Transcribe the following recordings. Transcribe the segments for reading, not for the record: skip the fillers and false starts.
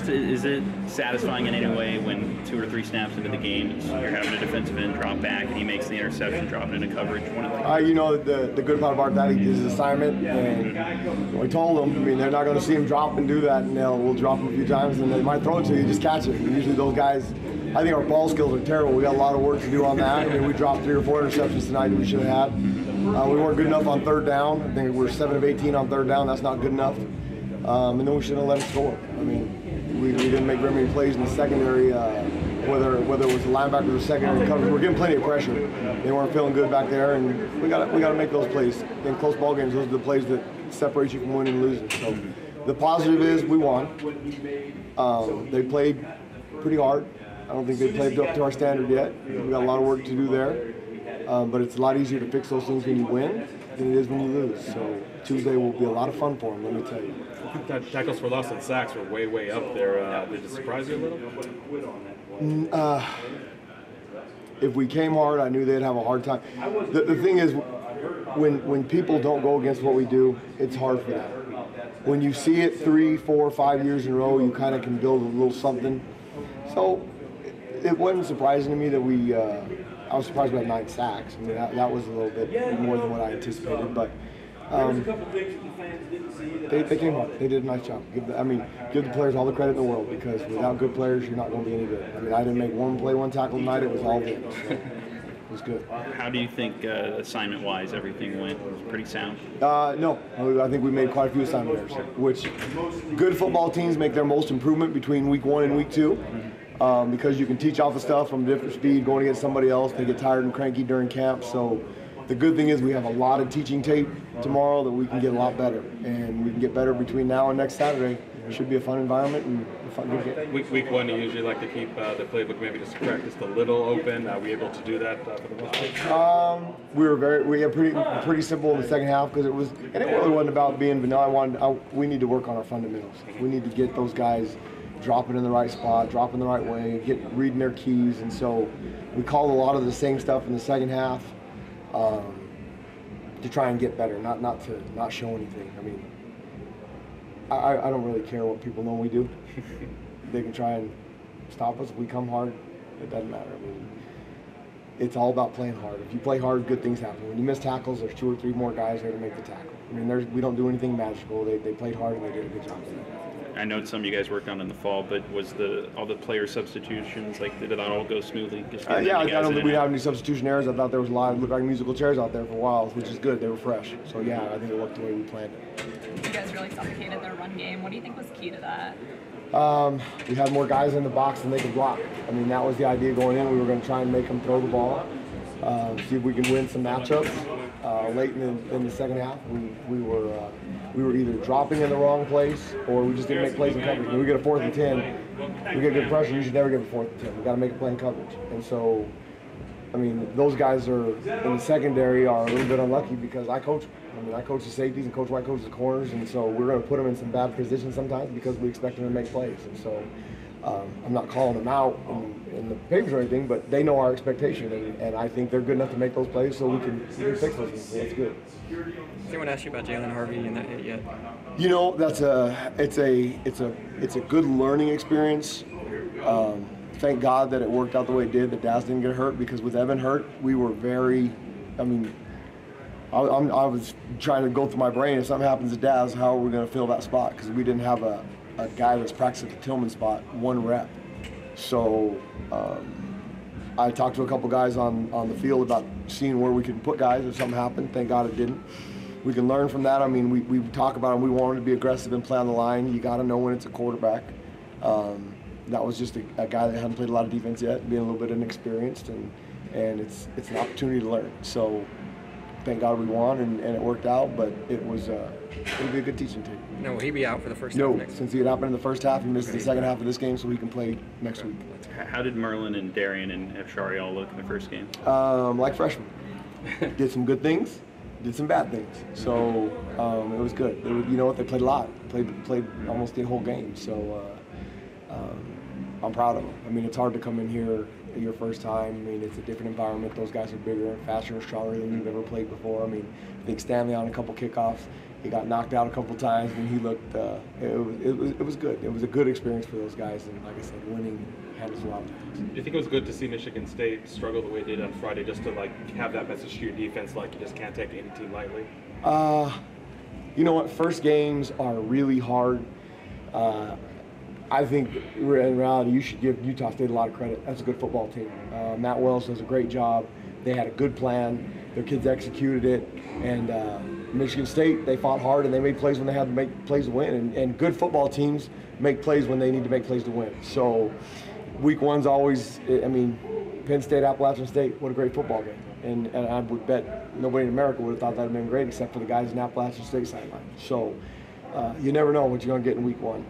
Is it satisfying in any way when 2 or 3 snaps into the game you're having a defensive end drop back and he makes the interception, dropping into coverage? You know, the good part about that, he did his assignment, and we told him, I mean, they're not going to see him drop and do that, and we'll drop him a few times, and they might throw it to you, just catch it. And usually those guys, I think our ball skills are terrible. We got a lot of work to do on that. I mean, we dropped 3 or 4 interceptions tonight that we should have had. We weren't good enough on third down. I think we're 7 of 18 on third down. That's not good enough. And then we shouldn't have let him score. I mean, we didn't make very many plays in the secondary, whether it was the linebacker or secondary coverage. We're getting plenty of pressure. They weren't feeling good back there, and we got to make those plays. In close ball games, those are the plays that separate you from winning and losing. So the positive is we won. They played pretty hard. I don't think they played up to our standard yet. We got a lot of work to do there. But it's a lot easier to fix those things when you win than it is when you lose. So Tuesday will be a lot of fun for them, let me tell you. Tackles for loss and sacks were way up there. Did it surprise you a little? If we came hard, I knew they'd have a hard time. The thing is, when people don't go against what we do, it's hard for them. When you see it 3, 4, 5 years in a row, you kind of can build a little something. So it wasn't surprising to me that I was surprised we had 9 sacks. I mean, that was a little bit more than what I anticipated, but they came up. They did a nice job. Give the players all the credit in the world, because without good players, you're not going to be any good. I mean, I didn't make one play, one tackle tonight. It was all them. So it was good. How do you think assignment-wise everything went? It was pretty sound? No. I think we made quite a few assignment errors, which good football teams make their most improvement between week 1 and week 2. Because you can teach off the stuff from a different speed going against somebody else. They get tired and cranky during camp. So the good thing is we have a lot of teaching tape tomorrow that we can get a lot better. And we can get better between now and next Saturday. It should be a fun environment and a fun good game. Week 1, you usually like to keep the playbook maybe just practiced a little open. Are we able to do that for the most part? We were pretty simple in the second half, because it really wasn't about being vanilla. We need to work on our fundamentals. We need to get those guys dropping in the right spot, dropping the right way, reading their keys, and so we called a lot of the same stuff in the second half to try and get better, not to show anything. I mean, I don't really care what people know we do. They can try and stop us if we come hard. It doesn't matter. I mean, it's all about playing hard. If you play hard, good things happen. When you miss tackles, there's 2 or 3 more guys there to make the tackle. I mean, we don't do anything magical. They played hard and they did a good job of it. I know some of you guys worked on in the fall, but was all the player substitutions, did it all go smoothly? Yeah, I don't think we have any substitution errors. I thought there was a lot. It looked like musical chairs out there for a while, which is good. They were fresh. So yeah, I think it worked the way we planned it. You guys really suffocated their run game. What do you think was key to that? We had more guys in the box than they could block. I mean, that was the idea going in. We were going to try and make them throw the ball, see if we can win some matchups. Late in the second half, we were either dropping in the wrong place, or we just didn't make plays in coverage. When we get a 4th and 10, we get good pressure. You should never get a 4th and 10. We got to make a play in coverage. And so, I mean, those guys in the secondary are a little bit unlucky, because I coach. I coach the safeties, and Coach White coaches the corners, and so we're going to put them in some bad positions sometimes because we expect them to make plays. And so I'm not calling them out in the papers or anything, but they know our expectation, and I think they're good enough to make those plays, so we can fix those things. So that's good. Has anyone asked you about Jalen Harvey and that hit yet? You know, it's a good learning experience. Thank God that it worked out the way it did, that Daz didn't get hurt, because with Evan hurt, we were I was trying to go through my brain, if something happens to Daz, how are we going to fill that spot? Because we didn't have a guy that's practiced at the Tillman spot, 1 rep. So I talked to a couple guys on the field about seeing where we could put guys if something happened. Thank God it didn't. We can learn from that. I mean, we talk about them. We want them to be aggressive and play on the line. You got to know when it's a quarterback. That was just a guy that hadn't played a lot of defense yet, being a little bit inexperienced, and it's an opportunity to learn. So thank God we won, and it worked out, but it'll be a good teaching tape. No, will he be out for the first half No, next since it happened in the first half, he missed the second half of this game, so he can play next week. How did Merlin and Darian and Afshari all look in the first game? Like freshmen. Did some good things, did some bad things. So it was good. You know what? They played a lot. Played almost the whole game. So I'm proud of them. I mean, it's hard to come in here your first time. I mean, it's a different environment. Those guys are bigger and faster and stronger than you've ever played before. I mean, I think Stanley on a couple kickoffs, he got knocked out a couple times, and he looked. It was good. It was a good experience for those guys, and like I said, winning handles a lot of things. Do you think it was good to see Michigan State struggle the way they did on Friday, just to have that message to your defense, you just can't take any team lightly? You know what? First games are really hard. I think in reality, you should give Utah State a lot of credit. That's a good football team. Matt Wells does a great job. They had a good plan. Their kids executed it. And Michigan State, they fought hard and they made plays when they had to make plays to win. And good football teams make plays when they need to make plays to win. So week one's always, I mean, Penn State, Appalachian State, what a great football game. And I would bet nobody in America would have thought that would have been great except for the guys in Appalachian State sideline. So you never know what you're going to get in week one.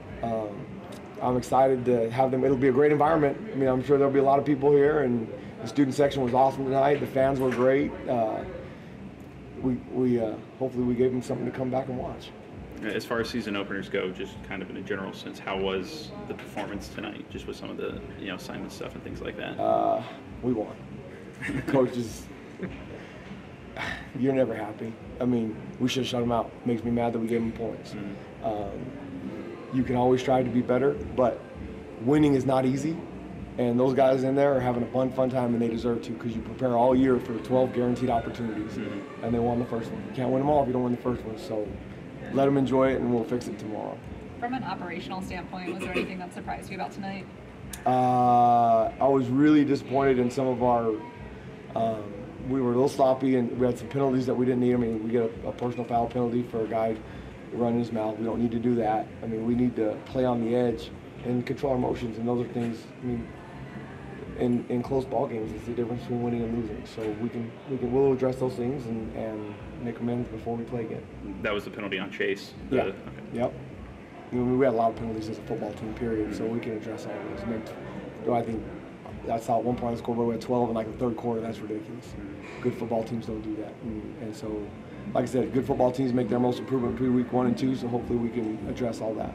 I'm excited to have them. It'll be a great environment. I mean, I'm sure there'll be a lot of people here, and the student section was awesome tonight. The fans were great. Hopefully we gave them something to come back and watch. As far as season openers go, just kind of in a general sense, how was the performance tonight, just with some of the assignment stuff and things like that? We won. Coaches, you're never happy. I mean, we should have shut them out. Makes me mad that we gave them points. You can always try to be better, but winning is not easy. And those guys in there are having a fun time, and they deserve to, because you prepare all year for 12 guaranteed opportunities, and they won the first one. You can't win them all if you don't win the first one. So let them enjoy it, and we'll fix it tomorrow. From an operational standpoint, was there anything that surprised you about tonight? I was really disappointed in some of our we were a little sloppy, and we had some penalties that we didn't need. I mean, we get a personal foul penalty for a guy running his mouth. We don't need to do that. I mean, we need to play on the edge and control our emotions, and those are things, I mean, in close ball games, it's the difference between winning and losing. So we'll address those things and make amends before we play again. That was the penalty on Chase? Yeah. Okay. Yep. I mean, we had a lot of penalties as a football team, period, so we can address all of those. I think I saw at one point I scored we had 12 in the third quarter. That's ridiculous. Good football teams don't do that. And so, like I said, good football teams make their most improvement between week 1 and 2, so hopefully we can address all that.